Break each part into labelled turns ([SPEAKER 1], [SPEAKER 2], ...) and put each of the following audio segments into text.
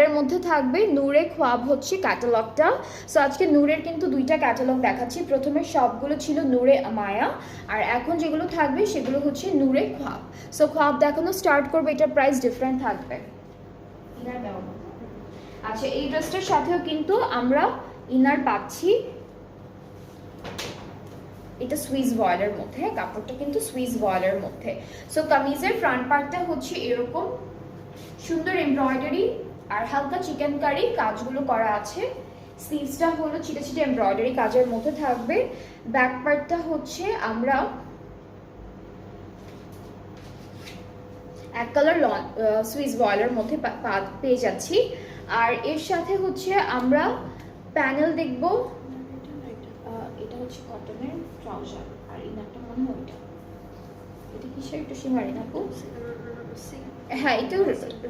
[SPEAKER 1] এর মধ্যে থাকবে নূরে খোয়াব হচ্ছে ক্যাটালগটা। সো আজকে নূরের কিন্তু দুইটা ক্যাটালগ দেখাচ্ছি। প্রথমে সবগুলো ছিল নূরে মায়া, আর এখন যেগুলো থাকবে সেগুলো হচ্ছে নূরে খোয়াব। সো খোয়াব দেখানো স্টার্ট করবে, এটার প্রাইস ডিফারেন্ট থাকবে। আচ্ছা, এই ড্রেসটার সাথেও কিন্তু আমরা ইনার পাচ্ছি। এটা সুইস ভয়েলের মধ্যে, কাপড়টা কিন্তু সুইস ভয়েলের মধ্যে। সো কামিজের ফ্রন্ট পার্টটা হচ্ছে এরকম সুন্দর এমব্রয়ডারি আর হালকা চিকেন কারি কাজগুলো করা আছে। স্লিভসটা হলো ছিটে ছিটে এমব্রয়ডারি কাজের মধ্যে থাকবে। ব্যাক পার্টটা হচ্ছে আমরা এক কালার সুইস ভয়েলের মধ্যে পেয়ে যাচ্ছি। আর এর সাথে হচ্ছে আমরা প্যানেল দেখব। এটা হচ্ছে কটনের ট্রাউজার, আর ইনারটা মনে হয় এটা কিসের, একটু শিমারি না? হ্যাঁ, এটা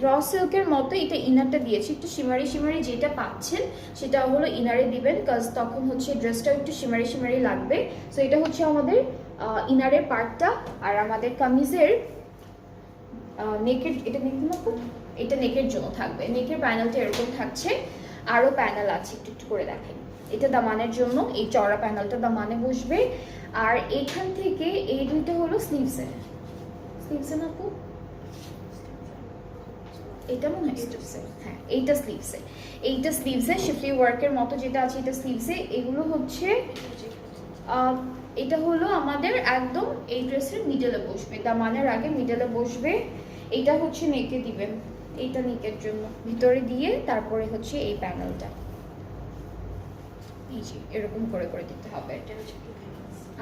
[SPEAKER 1] র সিল্কের মতো। এটা ইনারটা দিয়েছি একটু শিমারি শিমারি, যেটা পাচ্ছেন সেটা হলো ইনারে দিবেন, কাজ তখন হচ্ছে ড্রেসটা একটু শিমারি শিমারি লাগবে। সো এটা হচ্ছে আমাদের ইনারের পার্টটা। আর আমাদের কামিজের নেকের, এটা দেখুন না, এটা নেকের জন্য থাকবে। নেকের প্যানেলটা এরকম থাকছে, আরও প্যানেল আছে, একটু একটু করে দেখেন। এটা দামানের জন্য, এই চওড়া প্যানেলটা দামানে বসবে। আর এখান থেকে এই দুইটা হলো স্লিভসে। স্লিভসে না আপু? এটা মনে হয় স্লিভসে। হ্যাঁ, এইটা স্লিভসে। এইটা স্লিভসে শিফলি ওয়ার্কের মতো যেটা আছে এটা স্লিভসে। এগুলো হচ্ছে এটা হলো আমাদের একদম এই ড্রেসের মিডলে বসবে, দামানের আগে মিডলে বসবে। এটা হচ্ছে নেকে দিবেন, এইটা নেকের জন্য ভিতরে দিয়ে তারপরে হচ্ছে এই প্যানেলটা এই যে এরকম করে করে দিতে হবে।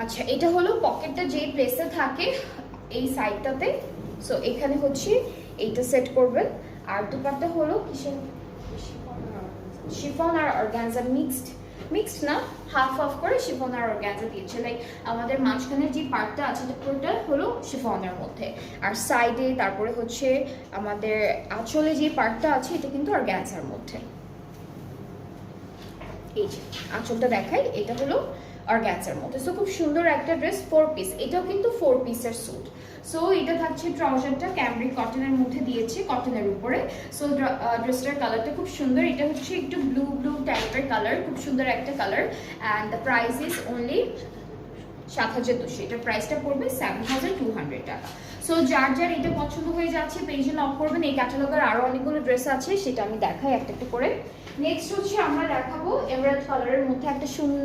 [SPEAKER 1] আচ্ছা, এটা হলো পকেটটা যেই প্লেসে থাকে এই সাইডটাতে। সো এখানে হচ্ছে এইটা সেট করবেন। আর দুপাট্টা হলো কিসের, শিফন আর অর্গানজা মিক্সড না, হাফ হাফ করে শিফন আর অর্গানজা দিয়েছে। লাইক আমাদের মাঝখানে যে পার্টটা আছে এটা পুরোটা হলো শিফনের মধ্যে, আর সাইডে তারপরে হচ্ছে আমাদের আঁচলে যে পার্টটা আছে এটা কিন্তু অর্গানজার মধ্যে। এই যে আঁচলটা দেখাই, এটা হলো অর্গানজার মধ্যে। সো খুব সুন্দর একটা ড্রেস, 4 পিস। এটাও কিন্তু 4 পিসের স্যুট। সো এটা থাকছে ট্রাউজারটা ক্যামব্রিক কটনের মধ্যে দিয়েছে, কটনের উপরে। সো ড্রেসটার কালারটা খুব সুন্দর। এটা হচ্ছে একটু ব্লু ব্লু টাইপের কালার, খুব সুন্দর একটা colour. And the price is only ৭,২০০। এটার প্রাইসটা পড়বে 7,200 টাকা। সো যার যার এটা পছন্দ হয়ে যাচ্ছে পেজে নক করবেন। এই ক্যাটালগের আরও অনেকগুলো ড্রেস আছে, সেটা আমি দেখাই একটা একটা করে। নেক্সট হচ্ছে আমরা দেখাবো এমরাল্ড কালারের মধ্যে একটা সুন্দর